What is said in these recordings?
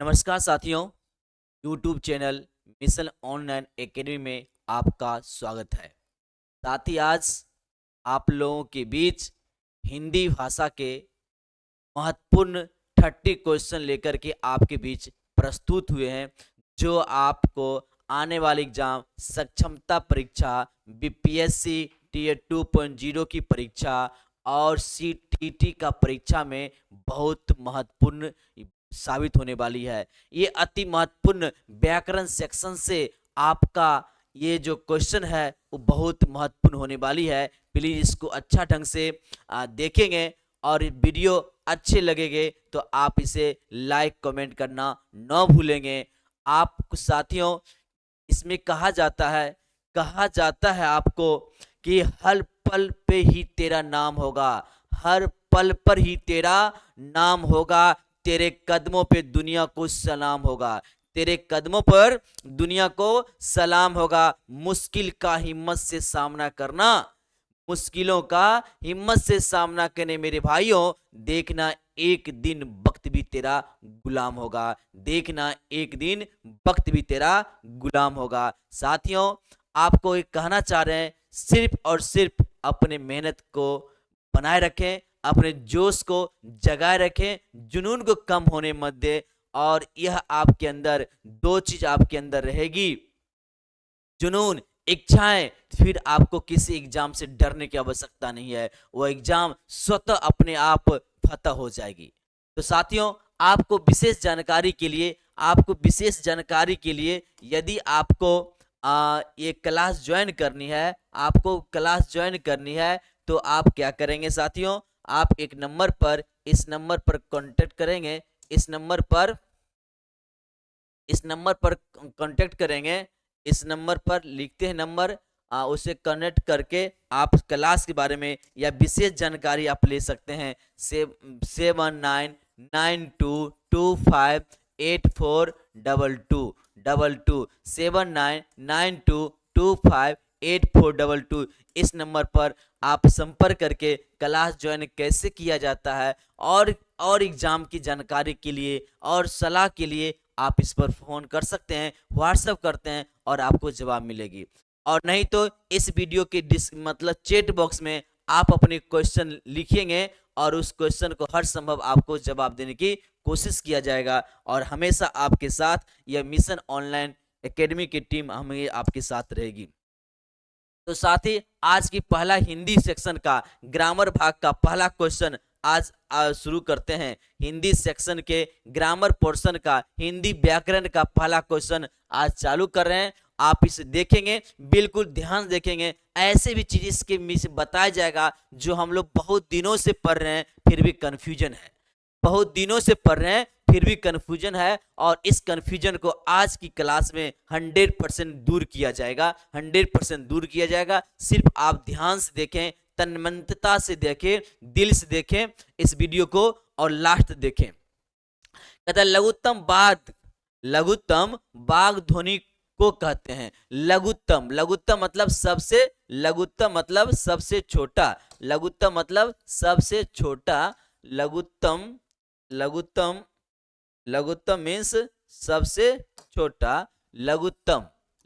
नमस्कार साथियों, YouTube channel mission online academy में आपका स्वागत है। साथ ही आज आप लोगों के बीच हिंदी भाषा के महत्वपूर्ण 30 क्वेश्चन लेकर के आपके बीच प्रस्तुत हुए हैं, जो आपको आने वाली एग्जाम सक्षमता परीक्षा, बीपीएससी टीयर 2.0 की परीक्षा और सीटीटी का परीक्षा में बहुत महत्वपूर्ण साबित होने वाली है। ये अति महत्वपूर्ण व्याकरण सेक्शन से आपका ये जो क्वेश्चन है वो बहुत महत्वपूर्ण होने वाली है। प्लीज इसको अच्छा ढंग से देखेंगे और वीडियो अच्छे लगेंगे तो आप इसे लाइक कमेंट करना न भूलेंगे। आप साथियों, इसमें कहा जाता है आपको कि हर पल पे ही तेरा नाम होगा, हर पल पर ही तेरा नाम होगा, तेरे कदमों पे दुनिया को सलाम होगा, तेरे कदमों पर दुनिया को सलाम होगा। मुश्किल का हिम्मत से सामना करना, मुश्किलों का हिम्मत से सामना करने मेरे भाइयों, देखना एक दिन वक्त भी तेरा गुलाम होगा, देखना एक दिन वक्त भी तेरा गुलाम होगा। साथियों, आपको एक कहना चाह रहे हैं, सिर्फ और सिर्फ अपने मेहनत को बनाए रखें, अपने जोश को जगाए रखें, जुनून को कम होने मत दे। और यह आपके अंदर दो चीज आपके अंदर रहेगी, जुनून, इच्छाएं, फिर आपको किसी एग्जाम से डरने की आवश्यकता नहीं है, वो एग्जाम स्वतः अपने आप फतह हो जाएगी। तो साथियों, आपको विशेष जानकारी के लिए यदि आपको ये क्लास ज्वाइन करनी है, तो आप क्या करेंगे साथियों, आप इस नंबर पर कांटेक्ट करेंगे, इस नंबर पर कांटेक्ट करेंगे, इस नंबर पर लिखते हैं नंबर, उसे कनेक्ट करके आप क्लास के बारे में या विशेष जानकारी आप ले सकते हैं। 7992258422 7992258422 इस नंबर पर आप संपर्क करके क्लास ज्वाइन कैसे किया जाता है और एग्जाम की जानकारी के लिए और सलाह के लिए आप इस पर फोन कर सकते हैं, व्हाट्सएप करते हैं और आपको जवाब मिलेगी। और नहीं तो इस वीडियो के चैट बॉक्स में आप अपने क्वेश्चन लिखेंगे और उस क्वेश्चन को हर संभव आपको जवाब देने की कोशिश किया जाएगा। और हमेशा आपके साथ यह मिशन ऑनलाइन एकेडमी की टीम हमें आपके साथ रहेगी। तो साथ ही आज की पहला हिंदी सेक्शन का ग्रामर भाग का पहला क्वेश्चन आज शुरू करते हैं। हिंदी सेक्शन के ग्रामर पोर्शन का हिंदी व्याकरण का पहला क्वेश्चन आज चालू कर रहे हैं। आप इसे देखेंगे, बिल्कुल ध्यान देखेंगे, ऐसे भी चीज इसके में बताया जाएगा जो हम लोग बहुत दिनों से पढ़ रहे हैं फिर भी कंफ्यूजन है, बहुत दिनों से पढ़ रहे हैं फिर भी कंफ्यूजन है। और इस कंफ्यूजन को आज की क्लास में 100% दूर किया जाएगा, 100% दूर किया जाएगा। सिर्फ आप ध्यान से देखें, तन्मयता से देखें, दिल से देखें इस वीडियो को और लास्ट देखें। कहता है लघुत्तम बाघ ध्वनि को कहते हैं। लघुत्तम मतलब सबसे, लघुत्तम मतलब सबसे छोटा, लघुत्तम मतलब सबसे छोटा, लघुत्तम मीन्स सबसे छोटा,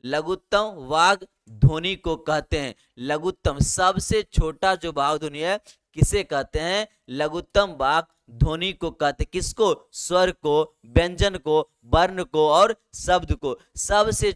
लघुत्तम वाग ध्वनि को कहते हैं। लघुत्तम सबसे छोटा जो वाग ध्वनि है किसे कहते हैं? लघुत्तम वाग ध्वनि को कहते हैं। किसको? स्वर को, व्यंजन को, वर्ण को और शब्द को। सबसे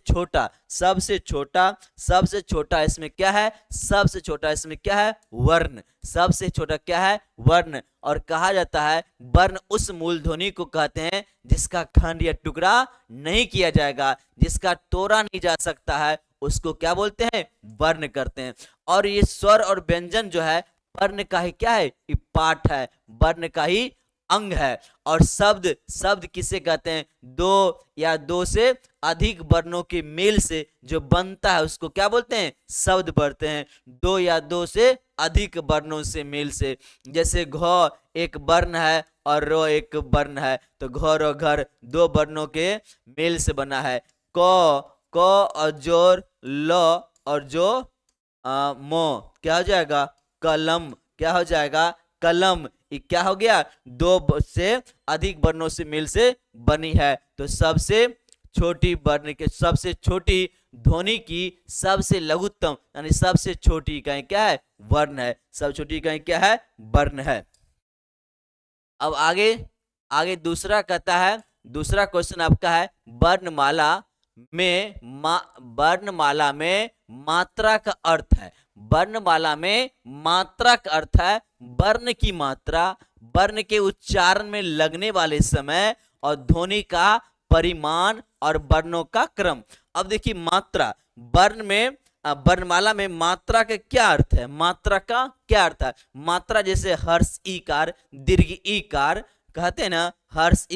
छोटा इसमें क्या है? सबसे छोटा इसमें क्या है? वर्ण। सबसे छोटा क्या है? वर्ण। और कहा जाता है वर्ण उस मूल ध्वनि को कहते हैं जिसका खंड या टुकड़ा नहीं किया जाएगा, जिसका तोड़ा नहीं जा सकता है, उसको क्या बोलते हैं? वर्ण करते हैं। और ये स्वर और व्यंजन जो है वर्ण का ही क्या है? ये पार्ट है, वर्ण का ही अंग है। और शब्द किसे कहते हैं? दो या दो से अधिक वर्णों के मेल से जो बनता है उसको क्या बोलते हैं? शब्द पढ़ते हैं। दो या दो से अधिक वर्णों से मेल से, जैसे घ एक वर्ण है और रो एक वर्ण है, तो घर और घर दो वर्णों के मेल से बना है। क और जोर ल और जो मो क्या हो जाएगा? कलम। क्या हो जाएगा? कलम। ये क्या हो गया, दो से अधिक वर्णों से मिल से बनी है। तो सबसे छोटी वर्ण के सबसे छोटी ध्वनि की सबसे लघुत्तम यानी सबसे छोटी इकाई क्या है, वर्ण है। सबसे छोटी इकाई क्या है, वर्ण है। अब आगे आगे दूसरा कहता है, दूसरा क्वेश्चन आपका है वर्णमाला में वर्णमाला में मात्रा का अर्थ है। वर्णमाला में मात्रा का अर्थ है वर्ण की मात्रा, वर्ण के उच्चारण में लगने वाले समय और ध्वनि का परिमाण और वर्णों का क्रम। अब देखिए मात्रा, वर्ण में वर्णमाला में मात्रा का क्या अर्थ है, मात्रा का क्या अर्थ है। मात्रा जैसे हर्ष ईकार दीर्घ ईकार कहते हैं ना, हर्ष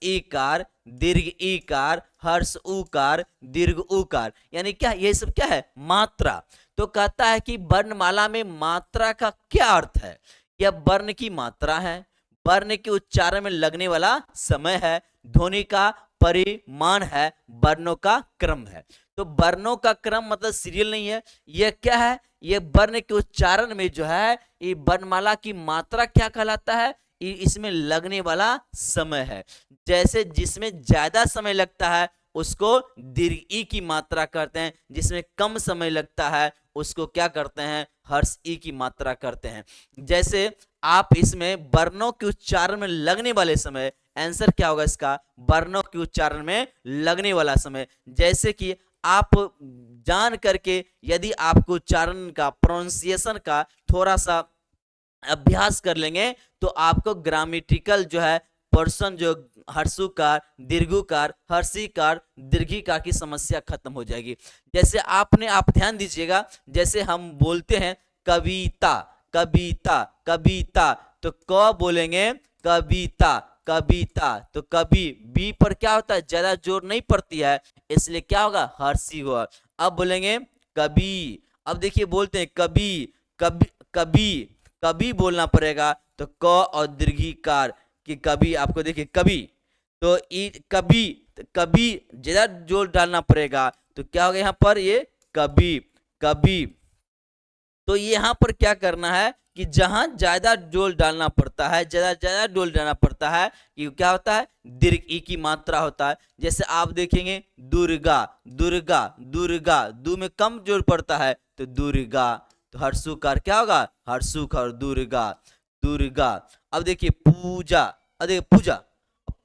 ईकार दीर्घ ईकार हर्ष उकार दीर्घ उकार, यानी क्या, ये सब क्या है, मात्रा। तो कहता है कि वर्णमाला में मात्रा का क्या अर्थ है, यह वर्ण की मात्रा है, वर्ण के उच्चारण में लगने वाला समय है, ध्वनि का परिमाण है, वर्णों का क्रम है। तो वर्णों का क्रम मतलब सीरियल नहीं है, यह क्या है, यह वर्ण के उच्चारण में जो है ये वर्णमाला की मात्रा क्या कहलाता है, इसमें लगने वाला समय है। जैसे जिसमें ज्यादा समय लगता है उसको दीर्घ ई की मात्रा करते हैं, जिसमें कम समय लगता है उसको क्या करते हैं, हर्ष ई की मात्रा करते हैं। जैसे आप इसमें वर्णों के उच्चारण में लगने वाले समय, आंसर क्या होगा इसका, वर्णों के उच्चारण में लगने वाला समय। जैसे कि आप जान करके यदि आपको उच्चारण का प्रोनाउंसिएशन का थोड़ा सा अभ्यास कर लेंगे तो आपको ग्रामेटिकल जो है पर्सन जो हर्षुकार दीर्घुकार हर्षिकार दीर्घिकार की समस्या खत्म हो जाएगी। जैसे आप ध्यान दीजिएगा, जैसे हम बोलते हैं कविता कविता कविता, तो क बोलेंगे कविता कविता, तो कभी बी पर क्या होता है, ज्यादा जोर नहीं पड़ती है, इसलिए क्या होगा, हर्षी हुआ। अब बोलेंगे कभी, अब देखिए बोलते हैं कभी कभी कभी कभी बोलना पड़ेगा, तो क और दीर्घिकार कि कभी, आपको देखिए कभी, तो कभी कभी ज्यादा जोर डालना पड़ेगा, तो क्या होगा यहाँ पर, ये कभी कभी। तो यहाँ पर क्या करना है कि जहां ज्यादा जोर डालना पड़ता है, ज्यादा जोर डालना पड़ता है, कि क्या होता है, दीर्घ ई की मात्रा होता है। जैसे आप देखेंगे दुर्गा दुर्गा दुर्गा, दू में कम जोर पड़ता है तो दुर्गा, तो हर्षुकार क्या होगा, हर्षुकार दुर्गा दुर्गा। अब देखिए पूजा, अब देखिए पूजा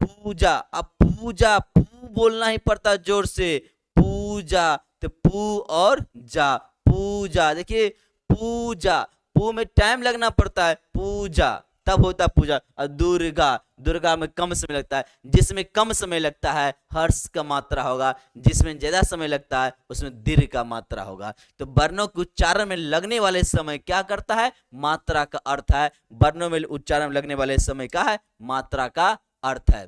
पूजा, अब पूजा पू बोलना ही पड़ता है जोर से, पूजा, तो पू और जा पूजा। देखिए पूजा, पू में टाइम लगना पड़ता है, पूजा तब होता है पूजा। और दुर्गा, दुर्गा में कम समय लगता है, जिसमें कम समय लगता है हर्ष का मात्रा होगा, जिसमें ज्यादा समय लगता है उसमें दीर्घ का मात्रा होगा। तो वर्णों के उच्चारण में लगने वाले समय क्या करता है, मात्रा का अर्थ है, वर्णों में उच्चारण में लगने वाले समय क्या है, मात्रा का अर्थ है।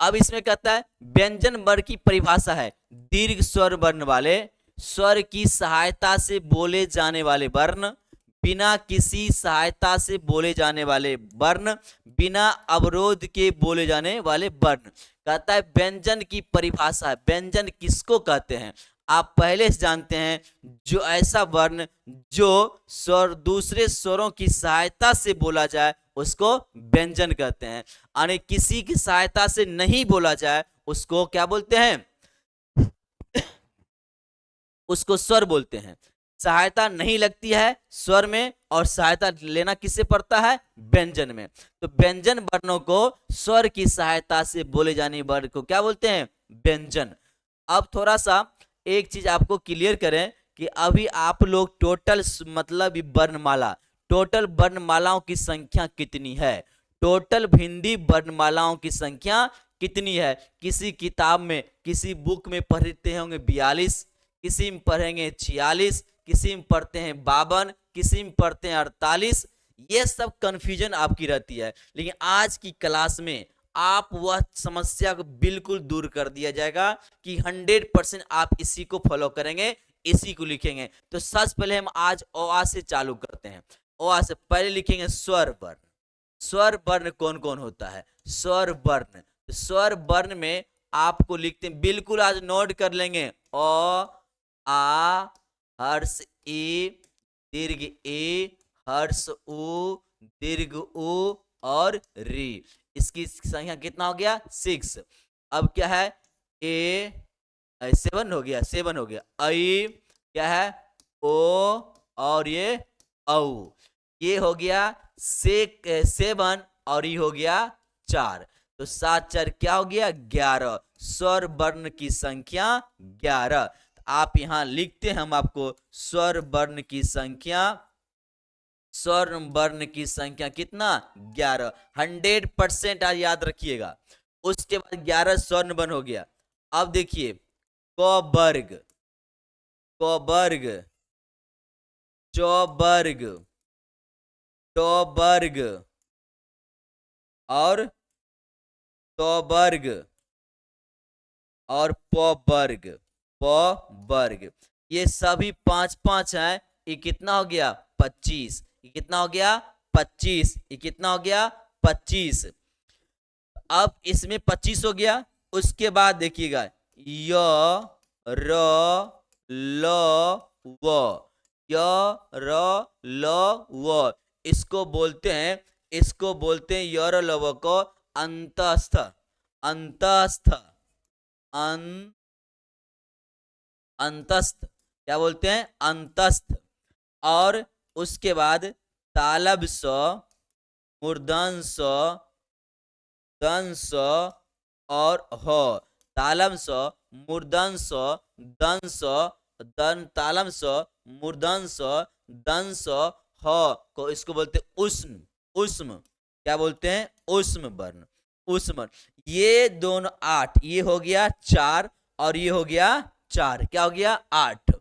अब इसमें कहता है व्यंजन वर्ण की परिभाषा है दीर्घ स्वर वर्ण वाले, स्वर की सहायता से बोले जाने वाले वर्ण, बिना किसी सहायता से बोले जाने वाले वर्ण, बिना अवरोध के बोले जाने वाले वर्ण। कहता है व्यंजन की परिभाषा है, व्यंजन किसको कहते हैं, आप पहले से जानते हैं, जो ऐसा वर्ण जो स्वर दूसरे स्वरों की सहायता से बोला जाए उसको व्यंजन कहते हैं, यानी किसी की सहायता से नहीं बोला जाए उसको क्या बोलते हैं, उसको स्वर बोलते हैं। सहायता नहीं लगती है स्वर में और सहायता लेना किससे पड़ता है, व्यंजन में। तो व्यंजन वर्णों को स्वर की सहायता से बोले जाने वर्ण को क्या बोलते हैं, व्यंजन। अब थोड़ा सा एक चीज आपको क्लियर करें कि अभी आप लोग टोटल मतलब वर्णमाला, टोटल वर्णमालाओं की संख्या कितनी है, टोटल हिंदी वर्णमालाओं की संख्या कितनी है। किसी किताब में किसी बुक में पढ़ते होंगे 42, किसी में पढ़ेंगे 46, किसी में पढ़ते हैं 52, किसी में पढ़ते हैं 48, ये सब कंफ्यूजन आपकी रहती है। लेकिन आज की क्लास में आप वह समस्या को बिल्कुल दूर कर दिया जाएगा कि 100% आप इसी को फॉलो करेंगे, इसी को लिखेंगे। तो सबसे पहले हम आज ओ आ से चालू करते हैं। ओ आ से पहले लिखेंगे स्वर वर्ण। स्वर वर्ण कौन कौन होता है, स्वर वर्ण, स्वर वर्ण में आपको लिखते हैं, बिल्कुल आज नोट कर लेंगे, ओ आ हर्ष ई दीर्घ ए हर्ष उ दीर्घ उ और री। इसकी संख्या कितना हो गया 6। अब क्या है ए 7 हो गया, 7 हो गया। आई क्या है ओ और ये औ। ये हो गया 7 और ये हो गया 4। तो 7 4 क्या हो गया 11। स्वर वर्ण की संख्या 11। आप यहां लिखते हैं हम आपको स्वर वर्ण की संख्या, स्वर वर्ण की संख्या कितना 11। 100% आज याद रखिएगा। उसके बाद 11 स्वर्ण वर्ण हो गया। अब देखिए क वर्ग, क वर्ग, च वर्ग, ट वर्ग और त वर्ग और प वर्ग, प वर्ग। ये सभी 5 5 हैं। ये कितना हो गया 25। ये कितना हो गया 25। ये कितना हो गया 25। अब इसमें 25 हो गया। उसके बाद देखिएगा य र ल व, य र ल व। इसको बोलते हैं, इसको बोलते हैं य र ल व को अंतस्थ, अंतस्थ, अंतस्थ। क्या बोलते हैं अंतस्थ। और उसके बाद तालब स, मूर्धन स, दंस और ह। तालम स, मूर्धन स, दंस, दन तालम स, मूर्धन स, दंस ह को इसको बोलते हैं उष्म, उष्म। क्या बोलते हैं उष्म वर्ण, उष्म वर्ण। ये दोनों 8, ये हो गया 4 और ये हो गया 4। क्या हो गया 8।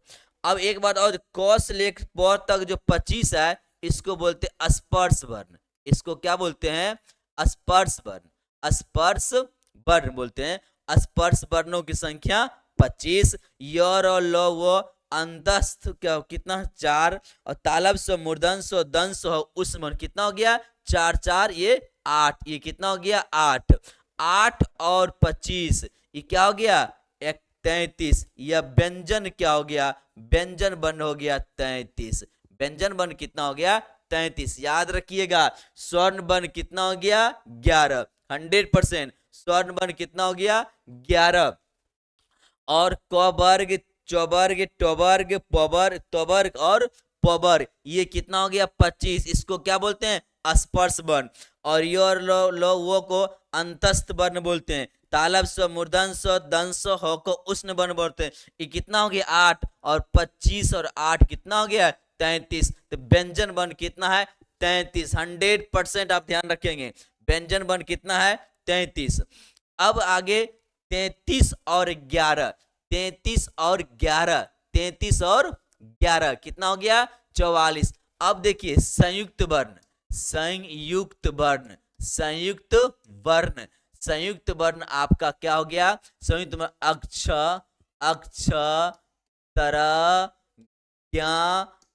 अब एक बात और, क से लेकर प तक जो 25 है इसको बोलते हैं स्पर्श वर्ण। इसको क्या बोलते हैं स्पर्श वर्ण, स्पर्श वर्ण बोलते हैं। स्पर्श वर्णों की संख्या 25। य र ल व अंतस्थ क्या कितना 4 और तालब से मूर्धन से दंस हो उष्म कितना हो गया 4 4 ये 8। ये कितना हो गया 8। 8 और 25 ये क्या हो गया 33। यह व्यंजन क्या हो गया व्यंजन वर्ण हो गया 33। व्यंजन वर्ण कितना हो गया 33। याद रखिएगा स्वर्ण वर्ण कितना हो गया 11। 100% स्वर्ण वर्ण कितना हो गया 11। और क वर्ग, च वर्ग, ट वर्ग, प वर्ग, त वर्ग और प वर्ग ये कितना हो गया 25। इसको क्या बोलते हैं स्पर्श वर्ण। और ये और लो वो को अंतस्थ वर्ण बोलते हैं। तालब स, मूर्धन स, दंस हो को उष्ण वर्ण बोलते हैं। ये कितना हो गया 8 और 25 और 8 कितना हो गया 33। तो व्यंजन वर्ण कितना है 33। 100% आप ध्यान रखेंगे व्यंजन वर्ण कितना है 33। अब आगे 33 और 11, 33 और 11, 33 और 11 कितना हो गया 44। अब देखिए संयुक्त वर्ण, संयुक्त वर्ण, संयुक्त वर्ण, संयुक्त वर्ण आपका क्या हो गया संयुक्त वर्ण अक्ष, अक्ष, तरह, ज्ञा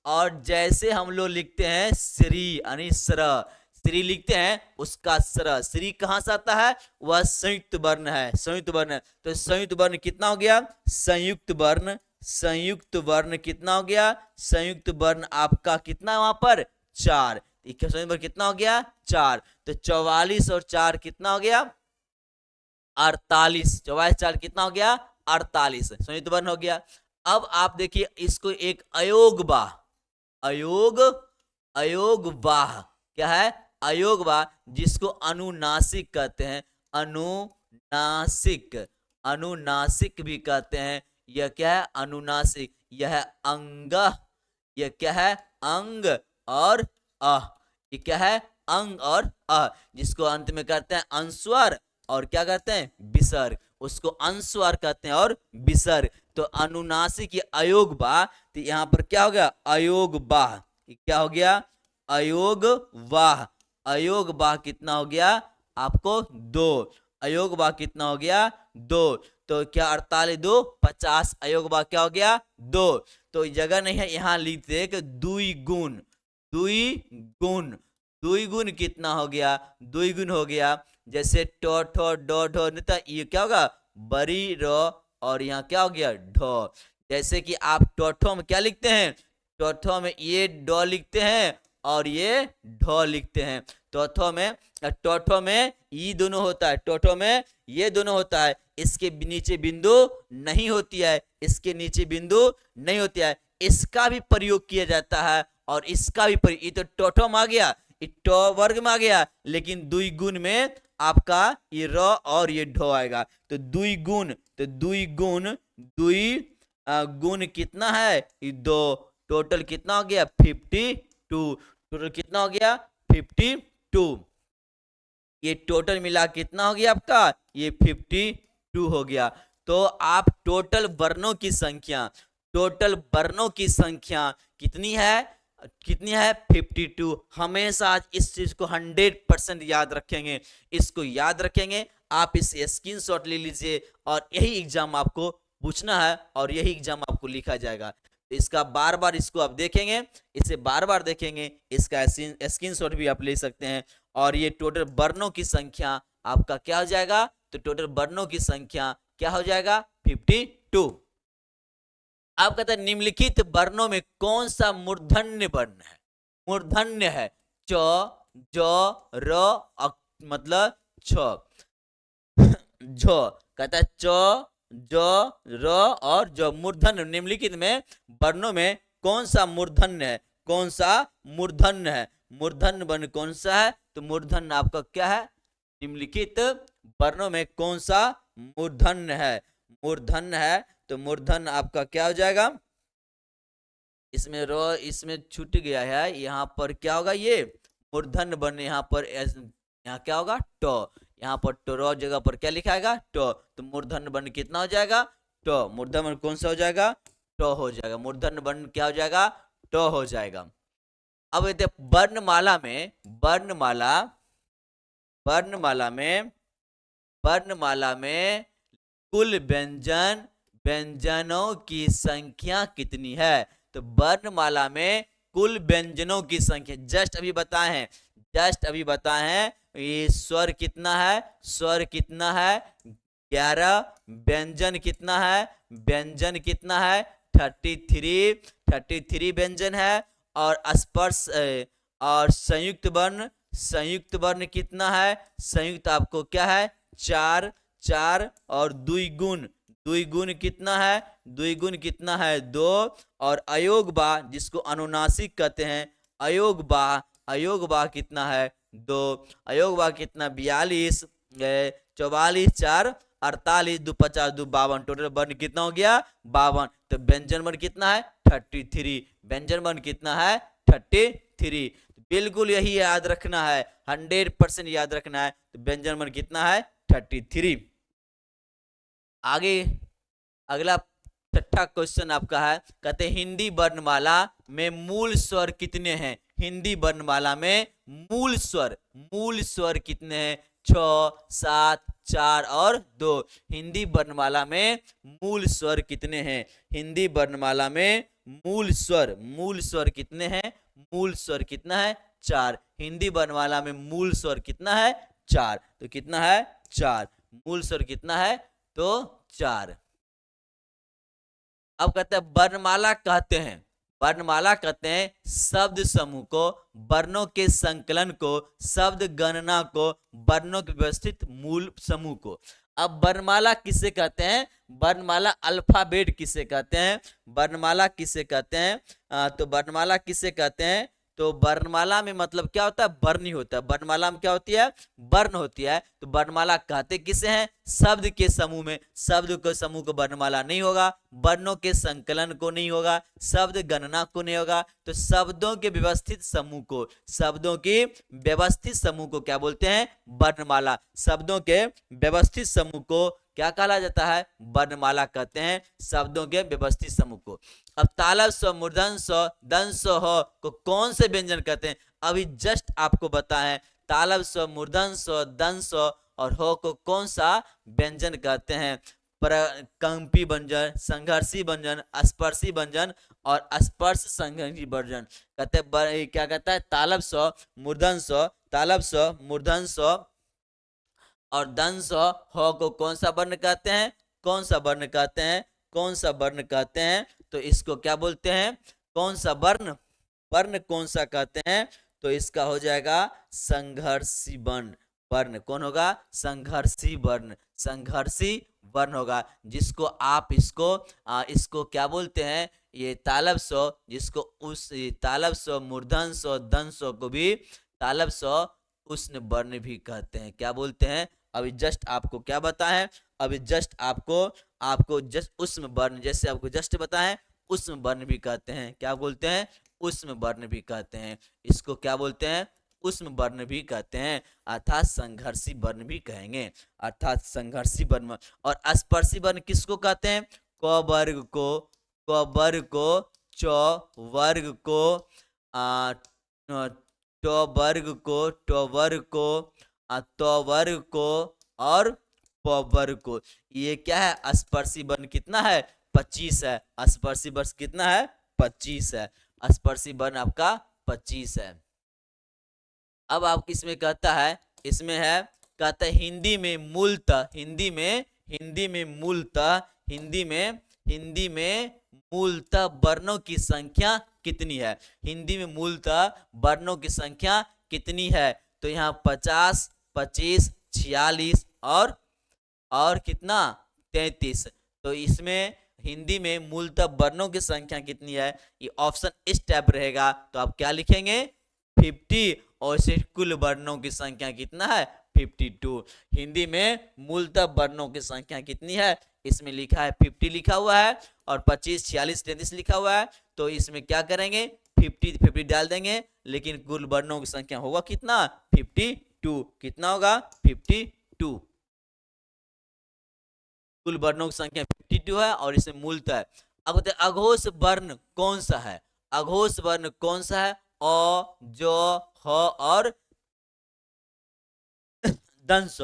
और जैसे हम लोग लिखते हैं श्री यानी स्र, श्री लिखते हैं उसका स्र। श्री कहां से आता है वह संयुक्त वर्ण है, संयुक्त वर्ण है। तो संयुक्त वर्ण कितना हो गया संयुक्त वर्ण, संयुक्त वर्ण कितना हो गया संयुक्त वर्ण आपका कितना वहां पर 4। संयुक्त वर्ण कितना हो गया 4। तो 44 और 4 कितना हो गया 48। 44 4 कितना हो गया 48 संयुक्त वर्ण हो गया। अब आप देखिए इसको एक अयोग वाह, अयोग, अयोग वाह क्या है अयोग वाह जिसको अनुनासिक कहते हैं, अनुनासिक, अनुनासिक भी कहते हैं। यह क्या है अनुनासिक। यह है अंग, यह क्या है अंग और अह। ये क्या है अंग और अह जिसको अंत में कहते हैं अनुस्वार और क्या कहते हैं विसर्ग। उसको अनुस्वार कहते हैं और विसर्ग। तो अनुनासिक ये अयोग वाह। तो यहां पर क्या हो गया अयोग वाह। क्या हो गया अयोग वाह। अयोग वाह कितना हो गया आपको 2। अयोग वाह कितना हो गया 2। तो क्या 48 2 50 अयोग वाह क्या हो गया 2। तो जगह नहीं है यहां लिखते कि दुई गुण, दुई गुण, दुई गुण कितना हो गया दुई गुण हो गया। जैसे टो ठो डो ढो ये क्या होगा बरी रो और यहाँ क्या हो गया ढो। जैसे कि आप टोठो में क्या लिखते हैं टोठो में ये डो लिखते हैं और ये ढ लिखते हैं। टोठो में ई दोनों होता है, टोठो में ये दोनों होता है, इसके नीचे बिंदु नहीं होती है, इसके नीचे बिंदु नहीं होती है, इसका भी प्रयोग किया जाता है और इसका भी प्रयोग। ये तो टोठो में आ गया, टो वर्ग में आ गया, लेकिन दुई गुण में आपका ये र और ये ढो आएगा। तो दुई गुण, तो दुई गुण, दुई गुण कितना है, ये दो, टोटल कितना हो गया 52, टोटल कितना हो गया 52, ये टोटल मिला कितना हो गया आपका, ये 52 हो गया। तो आप टोटल वर्णों की संख्या, टोटल वर्णों की संख्या कितनी है, कितनी है 52। हमेशा आज इस चीज को 100% याद रखेंगे, इसको याद रखेंगे। आप इस स्क्रीनशॉट ले लीजिए और यही एग्जाम आपको पूछना है और यही एग्जाम आपको लिखा जाएगा। तो इसका बार बार इसको आप देखेंगे, इसे बार बार देखेंगे, इसका स्क्रीनशॉट भी आप ले सकते हैं। और ये टोटल वर्णों की संख्या आपका क्या हो जाएगा, तो टोटल वर्णों की संख्या क्या हो जाएगा 52। आप कहते हैं निम्नलिखित वर्णों में कौन सा मूर्धन्य वर्ण है, मूर्धन्य है च, ज, र, मतलब छ, झ, कहता है च, ज, र और ज मूर्धन्य। निम्नलिखित में वर्णों में कौन सा मूर्धन्य है, कौन सा मूर्धन्य है, मूर्धन्य वर्ण कौन सा है, तो मूर्धन्य आपका क्या है, निम्नलिखित वर्णों में कौन सा मूर्धन्य है, मूर्धन्य है, तो मूर्धन्य आपका क्या हो जाएगा, इसमें रो इसमें छूट गया है, यहाँ पर क्या होगा, ये मूर्धन्य वर्ण, यहाँ पर यहाँ क्या होगा ट, यहाँ पर तो रो जगह पर क्या लिखाएगा ट, तो मूर्धन्य वर्ण कितना हो जाएगा ट, मूर्धन्य वर्ण कौन सा हो जाएगा ट हो जाएगा, मूर्धन्य वर्ण क्या हो जाएगा ट हो जाएगा। अब वर्णमाला में, वर्णमाला, वर्णमाला में, वर्णमाला में कुल व्यंजन, व्यंजनों की संख्या कितनी है, तो वर्णमाला में कुल व्यंजनों की संख्या जस्ट अभी बताए हैं, जस्ट अभी बताए हैं, ये स्वर कितना है, स्वर कितना है 11, व्यंजन कितना है, व्यंजन कितना है 33, 33 व्यंजन है, और स्पर्श और संयुक्त वर्ण, संयुक्त वर्ण कितना है, संयुक्त आपको क्या है 4, 4, और द्विगुण, द्विगुण कितना है, द्विगुण कितना है 2, और अयोग बा जिसको अनुनासिक कहते हैं, अयोग बा, अयोग बा कितना है 2, अयोग बा कितना 42, 44, 4, 48, 2 50, 2 52, टोटल वर्ण कितना हो गया 52। तो व्यंजन वर्ण कितना है 33, व्यंजन वर्ण कितना है 33। बिल्कुल यही याद रखना है, 100% याद रखना है। तो व्यंजन वर्ण कितना है 33। आगे अगला छठा क्वेश्चन आपका है, कहते हैं हिंदी वर्णमाला में मूल स्वर कितने हैं, हिंदी वर्णमाला में मूल स्वर, मूल स्वर कितने हैं 6, 7, 4 और 2। हिंदी वर्णमाला में मूल स्वर कितने हैं, हिंदी वर्णमाला में मूल स्वर, मूल स्वर कितने हैं, मूल स्वर कितना है 4। हिंदी वर्णमाला में मूल स्वर कितना है 4, तो कितना है 4, मूल स्वर कितना है तो 4। अब कहते हैं वर्णमाला कहते हैं, वर्णमाला कहते हैं शब्द समूह को, वर्णों के संकलन को, शब्द गणना को, वर्णों के व्यवस्थित मूल समूह को। अब वर्णमाला किसे कहते हैं, वर्णमाला अल्फाबेट किसे कहते हैं, वर्णमाला किसे कहते हैं, तो वर्णमाला किसे कहते हैं, तो वर्णमाला में मतलब क्या होता है वर्ण ही होता है, वर्णमाला में क्या होती है वर्ण होती है। तो वर्णमाला कहते किसे हैं, शब्द के समूह में, शब्द के समूह को वर्णमाला नहीं होगा, वर्णों के संकलन को नहीं होगा, शब्द गणना को नहीं होगा, तो शब्दों के व्यवस्थित समूह को, शब्दों के व्यवस्थित समूह को क्या बोलते हैं वर्णमाला। शब्दों के व्यवस्थित समूह को क्या कहा जाता है वर्णमाला कहते हैं, शब्दों के व्यवस्थित समूह को। अब तालव्य स्व, मूर्धन्य स्व, दंत स्व, ह को कौन से व्यंजन कहते हैं, अभी जस्ट आपको बताएं तालव्य स्व, मूर्धन्य स्व, दंत स्व और ह को कौन सा व्यंजन कहते हैं, कंपी व्यंजन, संघर्षी व्यंजन, स्पर्शी व्यंजन और स्पर्श संघर्षी व्यंजन कहते हैं। क्या कहता है तालव्य स्व, मूर्धन्य स्व, तालव्य स्व, मूर्धन्य स्व और दंत स्व, ह को कौन सा वर्ण कहते हैं, कौन सा वर्ण कहते हैं, कौन सा वर्ण कहते हैं, तो इसको क्या बोलते हैं कौन सा वर्ण, वर्ण कौन सा कहते हैं? तो इसका हो जाएगा संघर्षी वर्ण। वर्ण कौन होगा? संघर्षी वर्ण। संघर्षी वर्ण होगा, जिसको आप इसको क्या बोलते हैं? ये तालब स्व, जिसको उस तालब स्व, मूर्धन स्व, दंत स्व को भी तालब स्व उष्ण वर्ण भी कहते हैं। क्या बोलते हैं? अभी जस्ट आपको क्या बताएं? अभी जस्ट आपको जस्ट उष्ण वर्ण, जैसे आपको जस्ट बताएं, उष्ण वर्ण भी कहते हैं। क्या बोलते हैं? उष्ण वर्ण भी कहते हैं। इसको क्या बोलते हैं? उष्ण वर्ण भी कहते हैं, अर्थात संघर्षी वर्ण भी कहेंगे, अर्थात संघर्षी वर्ण। और स्पर्शी वर्ण किसको कहते हैं? क वर्ग को, क वर्ग को, च वर्ग को, ट वर्ग को, ट वर्ग को, त वर्ग को और प वर्ग को। ये क्या है? स्पर्शी वर्ण कितना है? 25 है। स्पर्शी वर्ण कितना है? 25 है। स्पर्शी वर्ण आपका 25 है। अब आप इसमें कहता है, इसमें है कहता है हिंदी में मूलतः, हिंदी में मूलतः वर्णों की संख्या कितनी है? हिंदी में मूलतः वर्णों की संख्या कितनी है? तो यहाँ 50, 25, 46 और कितना? 33। तो इसमें हिंदी में मूलतः वर्णों की संख्या कितनी है? ये ऑप्शन इस टाइप रहेगा, तो आप क्या लिखेंगे? 50। और इसे कुल वर्णों की संख्या कितना है? 52। हिंदी में मूलतः वर्णों की संख्या कितनी है? इसमें लिखा है 50 लिखा हुआ है, और 25, 46, 33 लिखा हुआ है। तो इसमें क्या करेंगे? 50 डाल देंगे, लेकिन कुल वर्णों की संख्या होगा कितना? 52। कितना होगा? 52। कुल वर्णों की संख्या 52 है, और इसमें मूलतः है। अब बताए अघोष वर्ण कौन सा है? अघोष वर्ण कौन सा है? अ, ज, ह और दंश।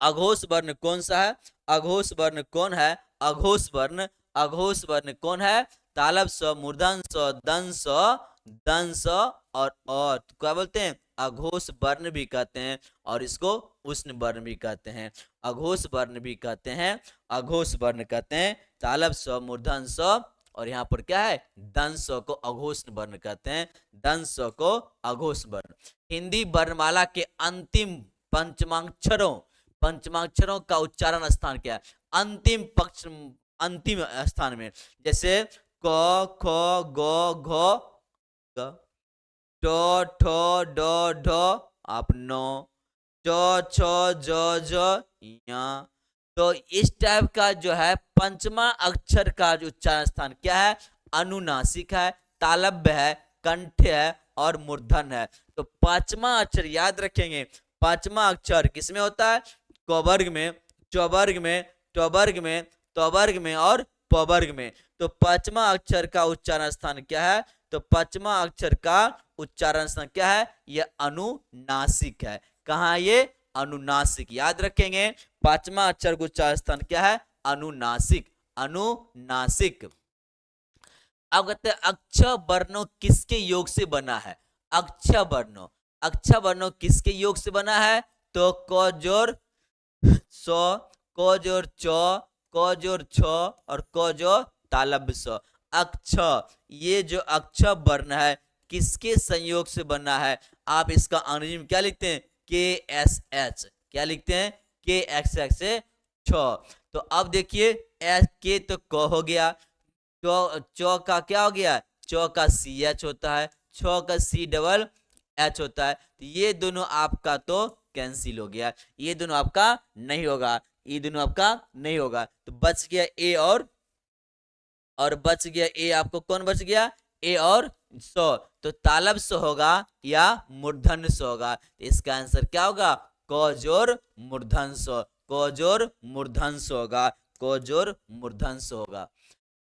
अघोष वर्ण कौन सा है? अघोष वर्ण कौन है? अघोष वर्ण कौन है? तालब स्व, मूर्धन स्व, दंश और तो क्या बोलते हैं? अघोष वर्ण भी कहते हैं, और इसको उष्ण वर्ण भी कहते हैं। अघोष वर्ण भी कहते हैं, अघोष वर्ण कहते हैं। तालब स्व, मूर्धन स्व और यहाँ पर क्या है? दंश को अघोष वर्ण कहते हैं, दंश को अघोष वर्ण। हिंदी वर्णमाला के अंतिम पंचमाक्षरों का उच्चारण स्थान क्या है? अंतिम स्थान में, जैसे क, ख, ग, घ, ट, ठ, ड, ढ, आप नो, च, छ, ज, या। तो इस टाइप का जो है पंचमा अक्षर का जो उच्चारण स्थान क्या है? अनुनासिक है, तालब्य है, कंठ है और मूर्धन है। तो पांचवा अक्षर याद रखेंगे, पांचवा अक्षर किसमें होता है? क वर्ग में, च वर्ग में, ट वर्ग में, त वर्ग में और प वर्ग में। तो पांचवा अक्षर का उच्चारण स्थान क्या है? तो पांचवा अक्षर का उच्चारण स्थान क्या है? यह अनुनासिक है। कहाँ ये? अनुनासिक। याद रखेंगे, पांचवा अक्षर का उच्चारण स्थान क्या है? अनुनासिक, अनुनासिक। अब कहते हैं अक्षर वर्णों किसके योग से बना है? अक्षर वर्णों किसके योग से बना है? तो क जोर सो, क जोर च, क जोर छ और क जोर तालब्य स। अक्षर, ये जो अक्षर वर्ण है किसके संयोग से बना है? आप इसका अंग्रेजी में क्या लिखते हैं? KSH। क्या लिखते हैं? KXX से छ। तो अब देखिए, एस के तो क हो गया, चौ का क्या हो गया? चौ का CH होता है, छ का CH होता है। तो ये दोनों आपका तो कैंसिल हो गया, ये दोनों आपका नहीं होगा, ये दोनों आपका नहीं होगा। तो बच गया ए और बच गया ए। आपको कौन बच गया? ए और सो। तो तालब सो होगा या मूर्धन सो होगा। तो इसका आंसर क्या होगा? क जोर मूर्धन सो, क जोर मूर्धन सो होगा, क जोर मूर्धन सो होगा।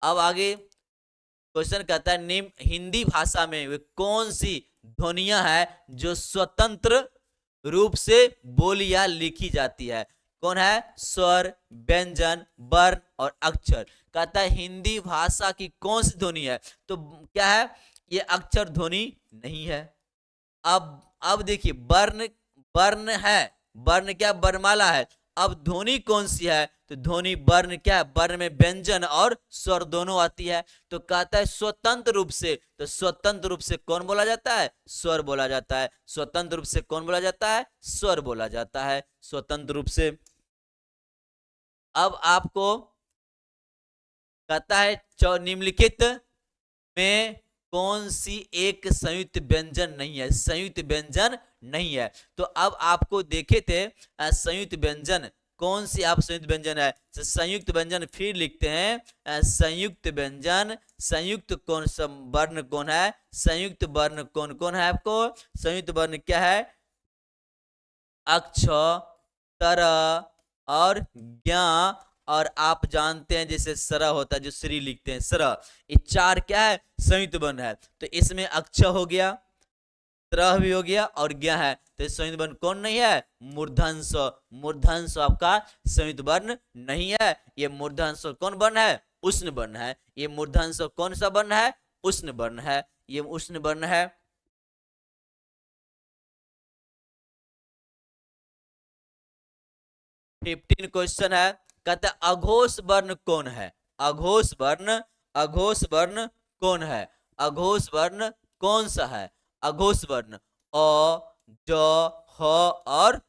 अब आगे क्वेश्चन कहता है निम्न हिंदी भाषा में वे कौन सी ध्वनियां है जो स्वतंत्र रूप से बोली या लिखी जाती है? कौन है? स्वर, व्यंजन, वर्ण और अक्षर। कहता है हिंदी भाषा की कौन सी ध्वनि है? तो क्या है? ये अक्षर ध्वनि नहीं है। अब देखिए, वर्ण है, वर्ण क्या? वर्णमाला है। अब ध्वनि कौन सी है? तो ध्वनि वर्ण क्या है, वर्ण में व्यंजन और स्वर दोनों आती है। तो कहता है स्वतंत्र रूप से, तो स्वतंत्र रूप से कौन बोला जाता है, स्वर बोला जाता है। स्वतंत्र रूप से कौन बोला जाता है, स्वर बोला जाता है स्वतंत्र रूप से। अब आपको कहता है निम्नलिखित में कौन सी एक संयुक्त व्यंजन नहीं है, संयुक्त व्यंजन नहीं है। तो अब आपको देखे थे संयुक्त व्यंजन कौन सी, आप संयुक्त व्यंजन है, तो संयुक्त व्यंजन फिर लिखते हैं संयुक्त व्यंजन, संयुक्त कौन सा वर्ण कौन है, संयुक्त वर्ण कौन कौन है आपको, संयुक्त वर्ण क्या है, अक्ष, तर और ज्ञा, और आप जानते हैं जैसे सर होता है जो श्री लिखते हैं सर, ये चार क्या है, संयुक्त वर्ण है। तो इसमें अक्ष हो गया, त्र भी हो गया और ज्ञा है, तो संयुक्त वर्ण कौन नहीं है, मूर्धन्य स। मूर्धन्य स आपका संयुक्त वर्ण नहीं है। ये मूर्धन्य स कौन वर्ण है, उष्ण वर्ण है। ये मूर्धन्य स कौन सा वर्ण है, उष्ण वर्ण है, ये उष्ण वर्ण है। 15 क्वेश्चन है, कहते हैं अघोष वर्ण कौन है, अघोष वर्ण, अघोष वर्ण कौन है, अघोष वर्ण कौन सा है, अघोष वर्ण अ, ज, ह और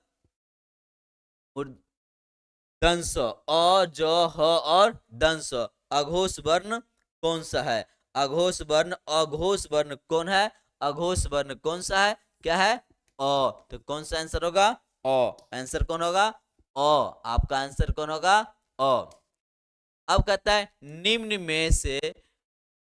दंस, अ, ज, ह और दंस, अघोष वर्ण कौन सा है, अघोष वर्ण, अघोष वर्ण कौन है, अघोष वर्ण कौन सा है, क्या है, अ। तो कौन सा आंसर होगा, अ। आंसर कौन होगा, अ। आपका आंसर कौन होगा, अ। अब कहता है निम्न में से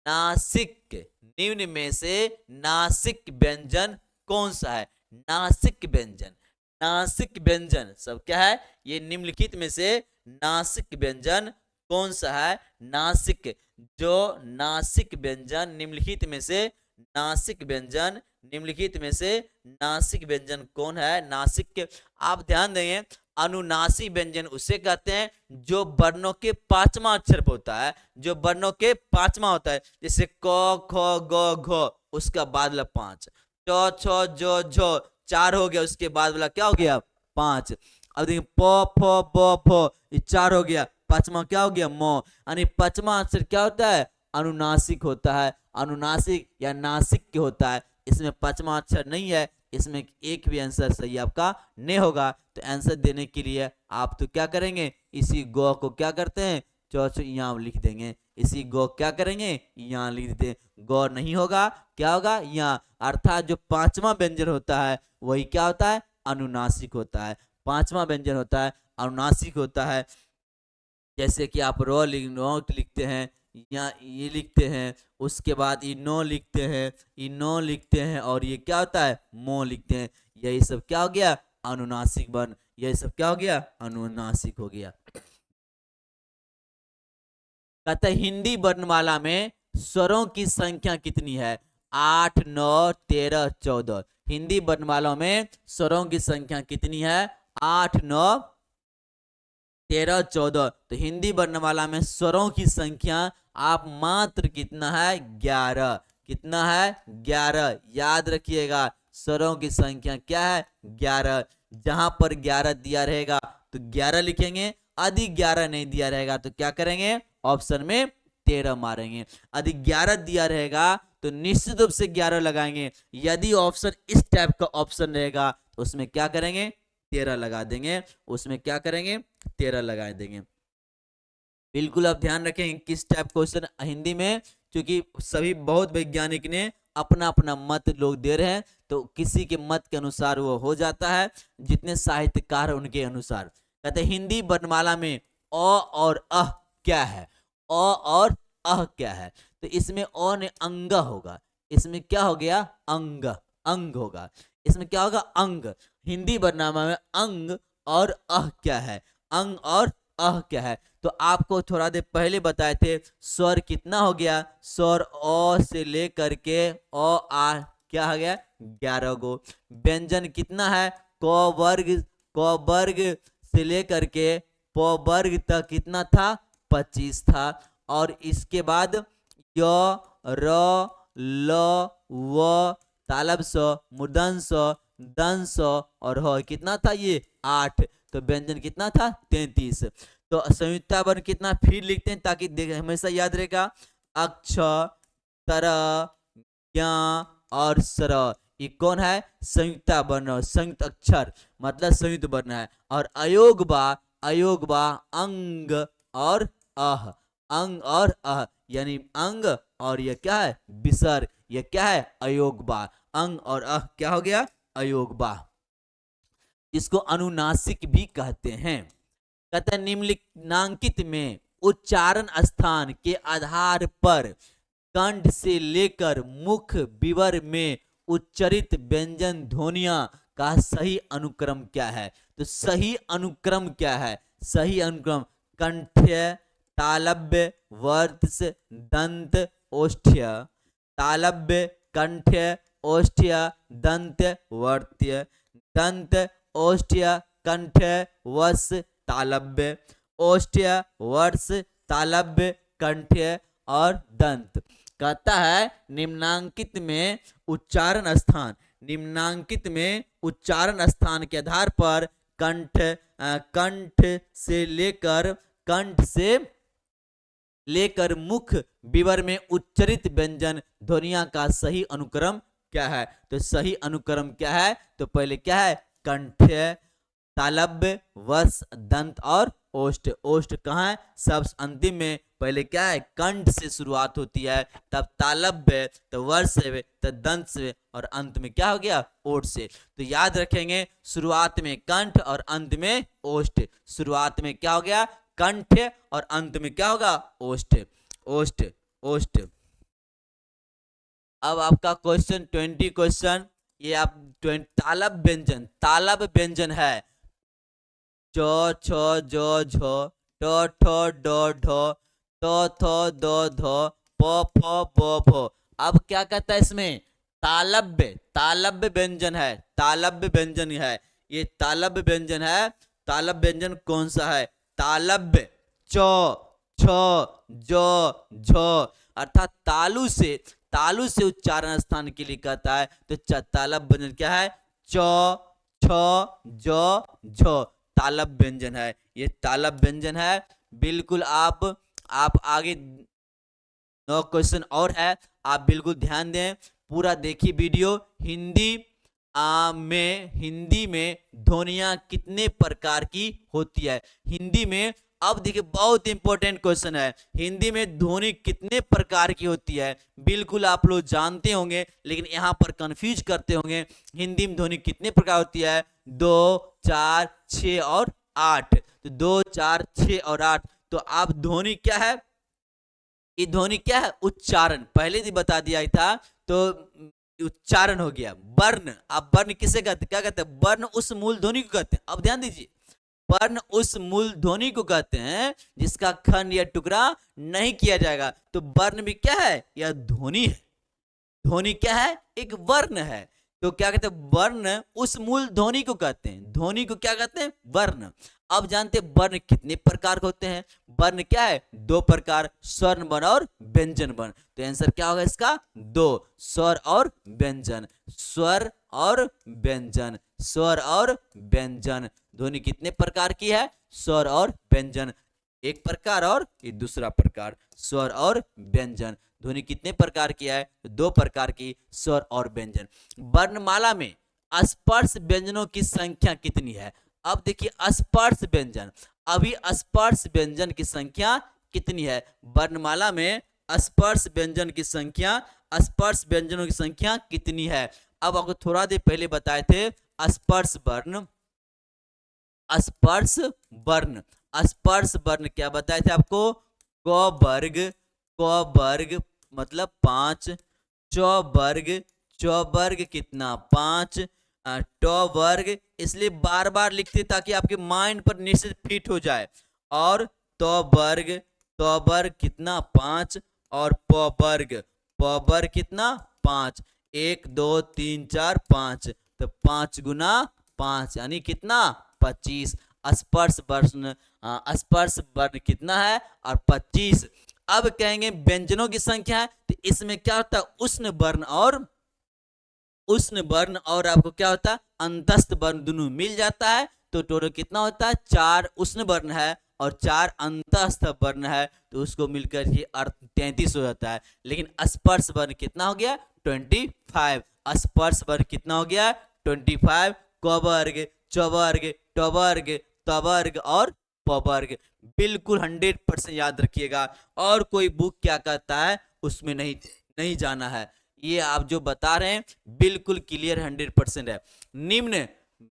नासिक, निम्न में से नासिक व्यंजन कौन सा है, नासिक व्यंजन, नासिक व्यंजन सब क्या है, ये निम्नलिखित में से नासिक व्यंजन कौन सा है, नासिक, जो नासिक व्यंजन निम्नलिखित में से, नासिक व्यंजन निम्नलिखित में से नासिक व्यंजन कौन है, नासिक के आप ध्यान देंगे, अनुनासिक व्यंजन उसे कहते हैं जो वर्णों के पांचवा अक्षर पे होता है, जो वर्णों के पांचवा होता है, जैसे क ख ग घ, उसका बाद वाला पांच, च छ ज झ चार हो गया, उसके बाद वाला क्या हो गया, पांच। अब देखिए प फ ब फ, ये चार हो गया, पांचवा क्या हो गया, म। यानी पांचवा अक्षर क्या होता है, अनुनासिक होता है, अनुनासिक या नासिक के होता है। इसमें पांचवा अक्षर नहीं है, इसमें एक भी आंसर सही आपका नहीं होगा। तो आंसर देने के लिए आप तो क्या करेंगे, इसी गौ को क्या करते हैं, चौथ यहाँ लिख देंगे, इसी गौ क्या करेंगे, यहाँ लिख देते हैं, गौ नहीं होगा, क्या होगा यहाँ, अर्थात जो पांचवा व्यंजन होता है वही क्या होता है, अनुनासिक होता है। पांचवा व्यंजन होता है अनुनासिक होता है। जैसे कि आप रो लिखते हैं, या ये लिखते हैं, उसके बाद इनो लिखते हैं, इनो लिखते हैं, और ये क्या होता है, मो लिखते हैं, यही सब क्या हो गया, अनुनासिक वर्ण, यही सब क्या हो गया, अनुनासिक हो गया। कहते हैं हिंदी वर्णमाला में स्वरों की संख्या कितनी है, 8, 9, 13, 14। हिंदी वर्णमाला में स्वरों की संख्या कितनी है, 8, 9, 13, 14। तो हिंदी वर्णमाला में स्वरों की संख्या आप मात्र कितना है, 11। कितना है, 11। याद रखिएगा स्वरों की संख्या क्या है, 11। जहां पर 11 दिया रहेगा तो 11 लिखेंगे, अधिक 11 नहीं दिया रहेगा तो क्या करेंगे, ऑप्शन में 13 मारेंगे। अधिक 11 दिया रहेगा तो निश्चित रूप से 11 लगाएंगे। यदि ऑप्शन इस टाइप का ऑप्शन रहेगा तो उसमें क्या करेंगे, 13 लगा देंगे, उसमें क्या करेंगे, 13 लगा देंगे। बिल्कुल आप ध्यान रखें किस टाइप क्वेश्चन हिंदी में, क्योंकि सभी बहुत वैज्ञानिक ने अपना अपना मत लोग दे रहे हैं, तो किसी के मत के अनुसार वो हो जाता है, जितने साहित्यकार उनके अनुसार। कहते हैं हिंदी वर्णमाला में अ और अह क्या है, अ और अह क्या है, तो इसमें अ ने अंग होगा, इसमें क्या हो गया, अंग, अंग होगा, इसमें क्या होगा, अंग। हिंदी वर्णमाला में अंग और अह क्या है, अंग और अह क्या है। तो आपको थोड़ा देर पहले बताए थे स्वर कितना हो गया, स्वर अ से लेकर के अ आ क्या हो गया, 11 गो। व्यंजन कितना है, क वर्ग, क वर्ग से लेकर के प वर्ग तक कितना था, 25 था। और इसके बाद य, र, ल, व, तालब स, मूर्धन्य स, दंस और ह कितना था, ये 8। तो व्यंजन कितना था, 33। तो संयुक्ता वर्ण कितना फिर लिखते हैं ताकि हमेशा याद रहेगा। अक्ष, तर, ज्ञ और सर, ये कौन है? संयुक्ता वर्ण, संयुक्त अक्षर मतलब संयुक्त वर्ण है। और अयोग बा, अयोग बा अंग और अह, अंग और अह यानी अंग और यह क्या है? विसर्ग। यह क्या है? अयोग बा। अंग और अह क्या हो गया? अयोग बा। इसको अनुनासिक भी कहते हैं। कहते हैं निम्नलिखित में उच्चारण स्थान के आधार पर कंठ से लेकर मुख विवर में उच्चरित व्यंजन ध्वनियां का सही अनुक्रम क्या है? तो सही अनुक्रम क्या है? सही अनुक्रम कंठ्य, तालव्य, वर्त्स, दंत, ओष्ठ्य, तालव्य, कंठ्य, ओष्ठ्य, दंत, वर्त्य, दंत, ओष्ठ्य, कंठ्य, वस, तालव्य, ओष्ठ्य, वर्ष, तालव्य, कंठ्य और दंत। कहता है निम्नांकित में उच्चारण स्थान, निम्नांकित में उच्चारण स्थान के आधार पर कंठ से लेकर मुख विवर में उच्चरित व्यंजन ध्वनियां का सही अनुक्रम क्या है? तो सही अनुक्रम क्या है? तो पहले क्या है? कंठ्य, तालव्य, वस, दंत और ओष्ठ। ओष्ठ कहाँ है? सबसे अंतिम में। पहले क्या है? कंठ से शुरुआत होती है, तब तालव्य, तो वर्ष से, तो दंत से और अंत में क्या हो गया? ओष्ठ से। तो याद रखेंगे शुरुआत में कंठ और अंत में ओष्ठ। शुरुआत में क्या हो गया? कंठ और अंत में क्या होगा? ओष्ठ, ओष्ठ, ओष्ठ। अब आपका क्वेश्चन 20 क्वेश्चन, ये आप तालब व्यंजन, तालब व्यंजन है च, छ, ज, झ, ट, ठ, ड, ढ, त, थ, द, ध, प, फ, ब, भ। अब क्या कहता है इसमें? तालब्य, तालब्य व्यंजन है, तालब्य व्यंजन है। ये तालब्य व्यंजन है। तालब्य व्यंजन कौन सा है? तालब्य च, छ, ज, झ, अर्थात तालु से उच्चारण स्थान के लिए कहता है। तो तालब्य व्यंजन क्या है? च, छ, ज, झ, तालब व्यंजन है। ये तालब व्यंजन है। बिल्कुल आप आगे 9 क्वेश्चन और है, आप बिल्कुल ध्यान दें, पूरा देखिए वीडियो। हिंदी में ध्वनियां कितने प्रकार की होती है? हिंदी में, अब देखिए बहुत इंपॉर्टेंट क्वेश्चन है, हिंदी में ध्वनि कितने प्रकार की होती है? बिल्कुल आप लोग जानते होंगे, लेकिन यहाँ पर कंफ्यूज करते होंगे। हिंदी में ध्वनि कितने प्रकार होती है? 2, 4, 6 और 8। तो 2, 4, 6 और 8। तो आप ध्वनि क्या है? ये ध्वनि क्या है? उच्चारण। पहले ही बता दिया था, तो उच्चारण हो गया। वर्ण, आप वर्ण किसे कहते? क्या कहते हैं? वर्ण उस मूल ध्वनि को कहते हैं। अब ध्यान दीजिए, वर्ण उस मूल ध्वनि को कहते हैं जिसका खंड या टुकड़ा नहीं किया जाएगा। तो वर्ण भी क्या है? यह ध्वनि है। ध्वनि क्या है? एक वर्ण है। तो क्या कहते हैं? वर्ण उस मूल ध्वनि को कहते हैं। ध्वनि को क्या कहते हैं? वर्ण। अब जानते हैं वर्ण कितने प्रकार के होते हैं? वर्ण क्या है? 2 प्रकार, स्वर्ण वर्ण और व्यंजन वर्ण। तो आंसर क्या होगा इसका? 2, स्वर और व्यंजन, स्वर और व्यंजन, स्वर और व्यंजन। ध्वनि कितने प्रकार की है? स्वर और व्यंजन एक प्रकार और ये दूसरा प्रकार, स्वर और व्यंजन। ध्वनि कितने प्रकार की है? 2 प्रकार की, स्वर और व्यंजन। वर्णमाला में स्पर्श व्यंजनों की संख्या कितनी है? अब देखिए स्पर्श व्यंजन, अभी स्पर्श व्यंजन की संख्या कितनी है? वर्णमाला में स्पर्श व्यंजन की संख्या, स्पर्श व्यंजनों की संख्या कितनी है? अब आपको थोड़ा देर पहले बताए थे स्पर्श वर्ण, स्पर्श वर्ण। स्पर्श वर्ण क्या बताए थे आपको? क वर्ग मतलब 5, च वर्ग कितना? 5, ट वर्ग, इसलिए बार बार लिखते ताकि आपके माइंड पर निश्चित फिट हो जाए। और त वर्ग कितना? 5, और प वर्ग कितना? 5, 1, 2, 3, 4, 5, तो 5 गुना 5 यानी कितना? 25। स्पर्श वर्ण कितना है? और 25। अब कहेंगे व्यंजनों की संख्या है, तो इसमें क्या होता है? उष्ण वर्ण और आपको क्या होता है? अंतस्थ वर्ण दोनों मिल जाता है, तो टोटल कितना होता है? 4 उष्ण वर्ण है और 4 अंतस्थ वर्ण है तो उसको मिलकर ये 33 हो जाता है। लेकिन स्पर्श वर्ण कितना हो गया 25। स्पर्श वर्ण कितना हो गया 25। क वर्ग, च वर्ग, ट वर्ग, त वर्ग और प वर्ग। बिल्कुल 100% याद रखिएगा। और कोई बुक क्या कहता है उसमें नहीं नहीं जाना है। ये आप जो बता रहे हैं बिल्कुल क्लियर 100% है। निम्न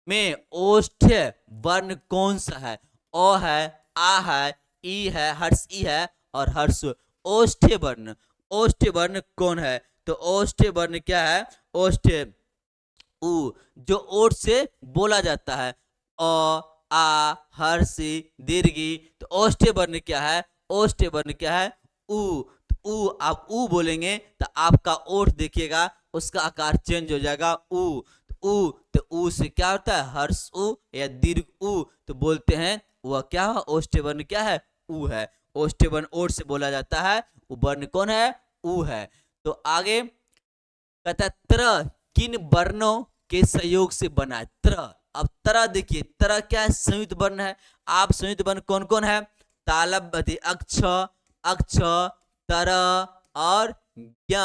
में ओष्ठ्य वर्ण कौन सा है? ओ है, आ है, ई है, हर्ष ई है और हर्ष। ओष्ठ्य वर्ण, ओष्ठ्य वर्ण कौन है? तो ओष्ठ्य वर्ण क्या है? ओष्ठ्य उ, जो ओठ से बोला जाता है। अ, आ, हर्षी, दीर्घी। तो ओष्ठ्य वर्ण क्या है? ओष्ठ्य वर्ण क्या है? उ। तो उ, आप उ बोलेंगे तो आपका ओठ देखिएगा उसका आकार चेंज हो जाएगा उ। तो उ, तो उ से क्या होता है? हर्ष उ या दीर्घ उ। तो बोलते हैं वह क्या है? ओष्ठ्य वर्ण क्या है? उ है। ओष्ठ्य वर्ण ओठ से बोला जाता है, वो वर्ण कौन है? उ है। तो आगे कहता है त्र किन वर्णों के सहयोग से बना है? त्र। अब त्र देखिए, त्र क्या है? संयुक्त वर्ण है। आप संयुक्त वर्ण कौन कौन है? तालव्य, अक्ष, अक्ष, तर और ज्ञ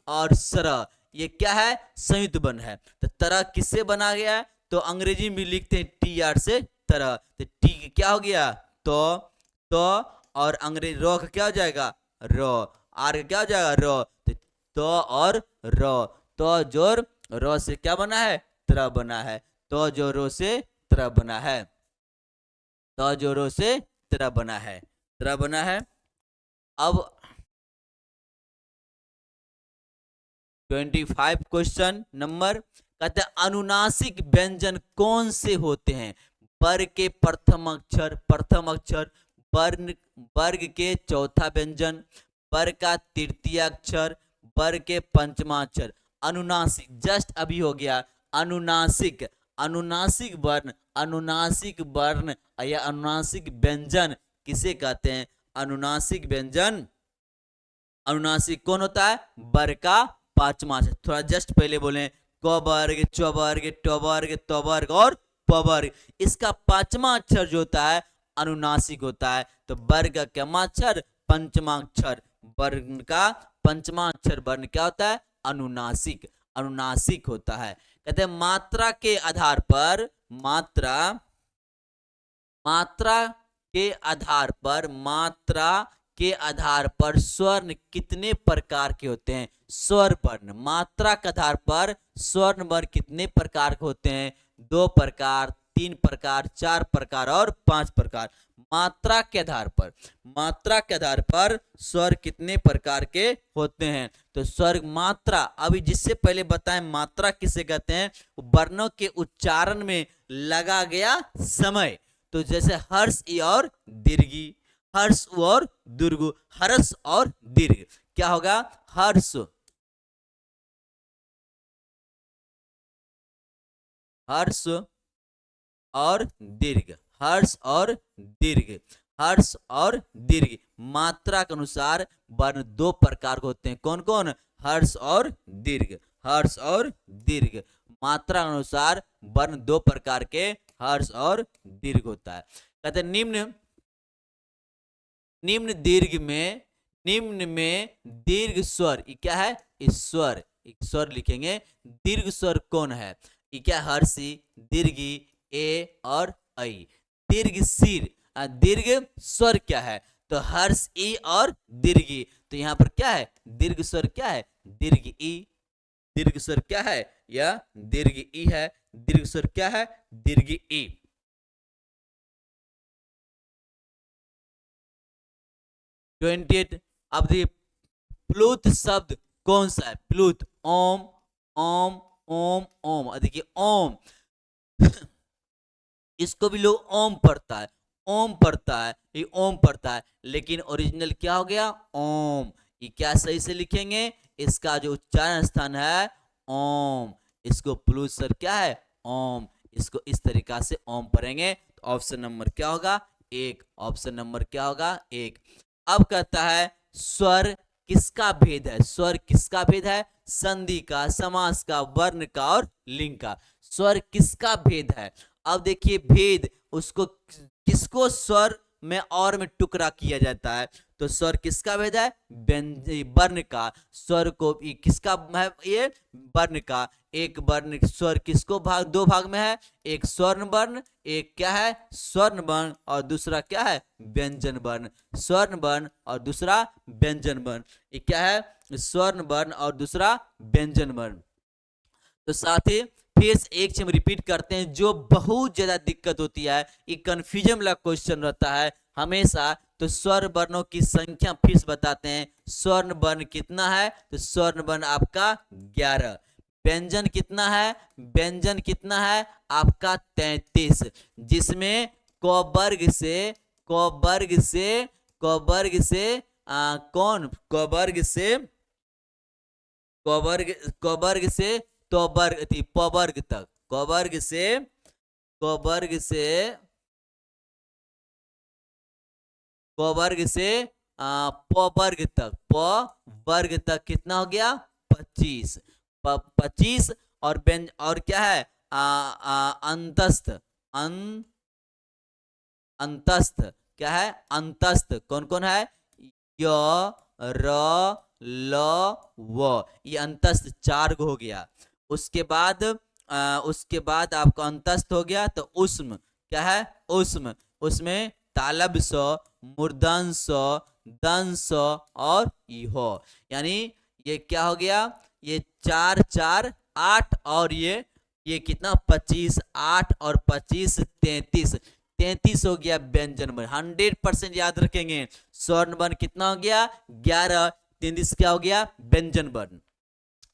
और सर। ये क्या है? संयुक्त वर्ण है। तो त्र किससे बना गया है? तो अंग्रेजी में लिखते हैं टी आर से त्र। तो टी क्या हो गया? तो और अंग्रेजी रो का क्या हो जाएगा? रो। आर का क्या हो जाएगा? रो। तो और रो, तो जोर रो से क्या बना है? त्र बना है। तो जो रो से त्र बना है, तो जो रो से त्र बना है, त्र बना है। अब 25 क्वेश्चन नंबर कहते हैं अनुनासिक व्यंजन कौन से होते हैं? वर्ग के प्रथम अक्षर, प्रथम अक्षर, वर्ण वर्ग के चौथा व्यंजन, वर्ग का तृतीय अक्षर, वर्ग के पंचमाक्षर। अनुनासिक जस्ट अभी हो गया। अनुनासिक, अनुनासिक वर्ण, अनुनासिक वर्ण या अनुनासिक व्यंजन किसे कहते हैं? अनुनासिक व्यंजन, अनुनासिक कौन होता है? वर्ग का पांचवा अक्षर। थोड़ा जस्ट पहले बोले क वर्ग, च वर्ग, ट वर्ग, त वर्ग और प वर्ग। इसका पांचवा अक्षर जो होता है अनुनासिक होता है। तो वर्ग का क्या अक्षर? पंचमा अक्षर। वर्ग का पंचमा अक्षर वर्ण क्या होता है? अनुनासिक, अनुनासिक होता है। कहते हैं मात्रा के आधार पर, मात्रा, मात्रा के आधार पर, मात्रा के आधार पर स्वर्ण कितने प्रकार के होते हैं? स्वर वर्ण। मात्रा के आधार पर स्वर्ण वर्ण कितने प्रकार के होते हैं? 2 प्रकार, 3 प्रकार, 4 प्रकार और 5 प्रकार। मात्रा के आधार पर, मात्रा के आधार पर स्वर कितने प्रकार के होते हैं? तो स्वर मात्रा, अभी जिससे पहले बताएं मात्रा किसे कहते हैं? वर्णों के उच्चारण में लगा गया समय। तो जैसे हर्ष ई और दीर्घी, हर्ष और दुर्गु, हर्ष और दीर्घ क्या होगा? हर्ष, हर्ष और दीर्घ, हर्ष और दीर्घ, हर्ष और दीर्घ। मात्रा के अनुसार वर्ण 2 प्रकार के होते हैं। कौन कौन? हर्ष और दीर्घ, हर्ष और दीर्घ। मात्रा के अनुसार वर्ण 2 प्रकार के हर्ष और दीर्घ होता है। कहते हैं निम्न, निम्न दीर्घ में, निम्न में दीर्घ स्वर ये क्या है? ईश्वर, स्वर लिखेंगे। दीर्घ स्वर कौन है? ये क्या? हर्षी, दीर्घी, ए और ऐ। दीर्घ सिर, दीर्घ स्वर क्या है? तो हर्ष ई और दीर्घी। तो यहां पर क्या है? दीर्घ स्वर क्या है? दीर्घ ई। दीर्घ स्वर क्या है? यह दीर्घ ई है। दीर्घ स्वर क्या है? दीर्घ ई। 28। अब देखिए प्लुत शब्द कौन सा है? प्लुत, ओम, ओम, ओम, ओम। देखिए ओम इसको भी लोग ओम पढ़ता है, ओम पढ़ता है, ये ओम पढ़ता है। लेकिन ओरिजिनल क्या हो गया? ओम। ये क्या सही से लिखेंगे? इसका जो उच्चारण स्थान है ओम, इसको प्लुत स्वर क्या है? ओम। इसको इस तरीका से ओम पढ़ेंगे। तो ऑप्शन नंबर क्या होगा? 1। ऑप्शन नंबर क्या होगा? 1। अब कहता है स्वर किसका भेद है? स्वर किसका भेद है? संधि का, समास का, वर्ण का और लिंग का। स्वर किसका भेद है? अब देखिए भेद, उसको किसको स्वर में और में टुकड़ा किया जाता है। तो स्वर किसका भेद है? वर्ण का। स्वर को किसका है? ये वर्ण का। एक वर्ण स्वर किसको भाग, दो भाग में है, एक स्वर्ण वर्ण, एक क्या है? स्वर्ण वर्ण, और दूसरा क्या है? व्यंजन वर्ण। स्वर्ण वर्ण और दूसरा व्यंजन वर्ण। ये क्या है? स्वर्ण वर्ण और दूसरा व्यंजन वर्ण। तो साथी फिर से एक चीज रिपीट करते हैं, जो बहुत ज्यादा दिक्कत होती है, ये कंफ्यूजन वाला क्वेश्चन रहता है हमेशा। तो स्वर्ण वर्णों की संख्या फिर से बताते हैं। स्वर्ण वर्ण कितना है? तो स्वर्ण वर्ण आपका 11। व्यंजन कितना है? व्यंजन कितना है आपका? 33, जिसमें क वर्ग से क वर्ग से क वर्ग से कौन क वर्ग से क वर्ग क वर्ग से तो वर्ग थी प वर्ग तक, क वर्ग से क वर्ग से क वर्ग से प वर्ग तक, प वर्ग तक कितना हो गया? 25। 25 और और क्या है? अंतस्थ, अंतस्थ क्या है? अंतस्थ कौन कौन है? य, र, ल, व, ये अंतस्थ 4 गो हो गया। उसके बाद आपका अंतस्थ हो गया। तो उष्म क्या है? उष्म, उसमें तालब स, मूर्धन स, दंस स और इहो, यानी ये क्या हो गया? ये 4 4 8 और ये कितना? 25। 8 और 25 33। 33 हो गया व्यंजन वर्ण। 100% याद रखेंगे। स्वर्ण वर्ण कितना हो गया? 11। 33 क्या हो गया? व्यंजन वर्ण।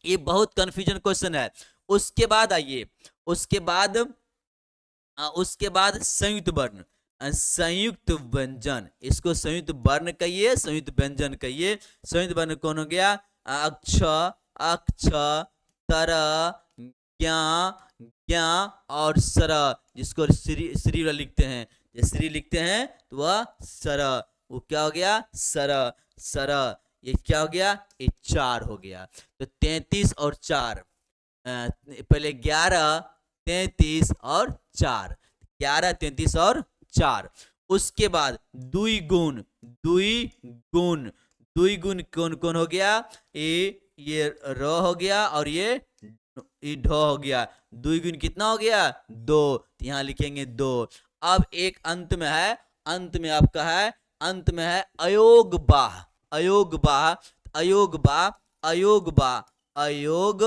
ये बहुत कंफ्यूजन क्वेश्चन है। उसके बाद आइए, उसके बाद संयुक्त वर्ण, संयुक्त व्यंजन, इसको संयुक्त वर्ण कहिए, संयुक्त व्यंजन कहिए। संयुक्त वर्ण कौन हो गया? अक्ष, अक्ष, तर, ज्ञा, ज्ञा और सर, जिसको श्री लिखते हैं, श्री लिखते हैं तो वह सर, वो क्या हो गया? Sir, sir. ये क्या हो गया? ये 4 हो गया। तो 33 और 4, पहले 11, 33 और 4, 11, 33 और 4। उसके बाद द्विगुण, द्विगुण, द्विगुण कौन कौन हो गया? ये र हो गया और ये ढ हो गया। द्विगुण कितना हो गया? 2, तो यहां लिखेंगे 2। अब एक अंत में है, अंत में आपका है, अंत में है अयोग बाह, अयोग बाह, अयोग बाह, अयोग बाह, अयोग,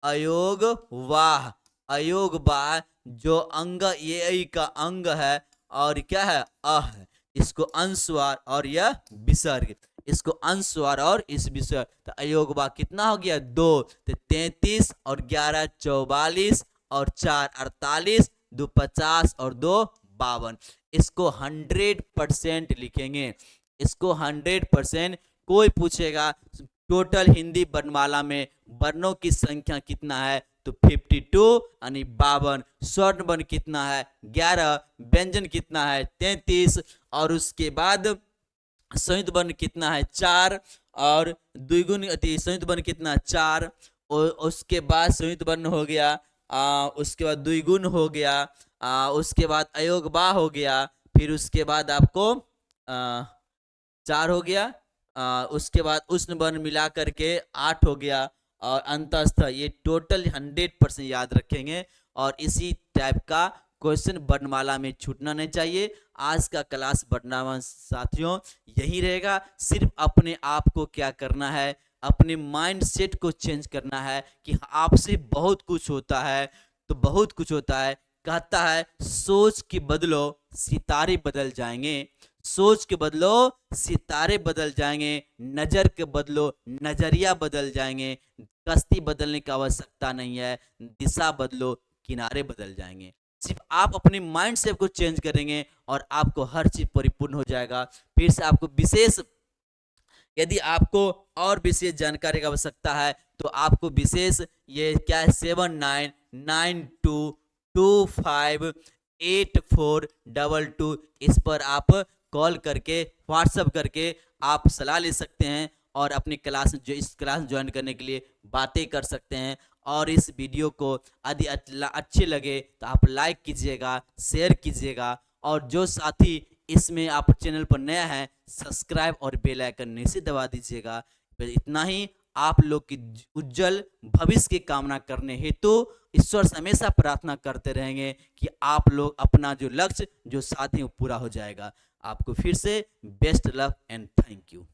अयोग वाह, अयोग वाह, जो अंग ये ऐ का अंग है और क्या है? अह, इसको अनुस्वार और यह विसर्ग, इसको अनुस्वार और इस विसर्ग। तो अयोग वाह कितना हो गया? 2। तो 33 और 11 44 और 4 48, 2 50 और 2 52। इसको 100% लिखेंगे, इसको 100%। कोई पूछेगा टोटल हिंदी वर्णमाला में वर्णों की संख्या कितना है? तो 52 यानी 52। स्वर्ण वर्ण कितना है? 11। व्यंजन कितना है? 33। और उसके बाद संयुक्त वर्ण कितना है? 4। और द्विगुण संयुक्त वर्ण कितना? 4। और उसके बाद संयुक्त वर्ण हो गया, उसके बाद द्विगुण हो गया, उसके बाद अयोग बा हो गया, फिर उसके बाद आपको 4 हो गया, उसके बाद उष्ण वर्ण मिला करके 8 हो गया, और अंतस्थ। ये टोटल 100% याद रखेंगे। और इसी टाइप का क्वेश्चन वर्णमाला में छूटना नहीं चाहिए। आज का क्लास वर्णमाला साथियों यही रहेगा। सिर्फ अपने आप को क्या करना है? अपने माइंड सेट को चेंज करना है कि आपसे बहुत कुछ होता है, तो बहुत कुछ होता है। कहता है सोच के बदलो सितारे बदल जाएंगे, सोच के बदलो सितारे बदल जाएंगे, नजर के बदलो नजरिया बदल जाएंगे। कश्ती बदलने की आवश्यकता नहीं है, दिशा बदलो किनारे बदल जाएंगे। सिर्फ आप अपने माइंड सेट को चेंज करेंगे और आपको हर चीज परिपूर्ण हो जाएगा। फिर से आपको विशेष, यदि आपको और विशेष जानकारी की आवश्यकता है तो आपको विशेष ये क्या है 7992258422, इस पर आप कॉल करके व्हाट्सएप करके आप सलाह ले सकते हैं और अपनी क्लास जो इस क्लास ज्वाइन करने के लिए बातें कर सकते हैं। और इस वीडियो को यदि अच्छे लगे तो आप लाइक कीजिएगा, शेयर कीजिएगा, और जो साथी इसमें आप चैनल पर नया है, सब्सक्राइब और बेल आइकन निश्चित दबा दीजिएगा। बस इतना ही। आप लोग की उज्जवल भविष्य की कामना करने हेतु ईश्वर से हमेशा प्रार्थना करते रहेंगे कि आप लोग अपना जो लक्ष्य जो साथ ही वो पूरा हो जाएगा। आपको फिर से best luck and thank you.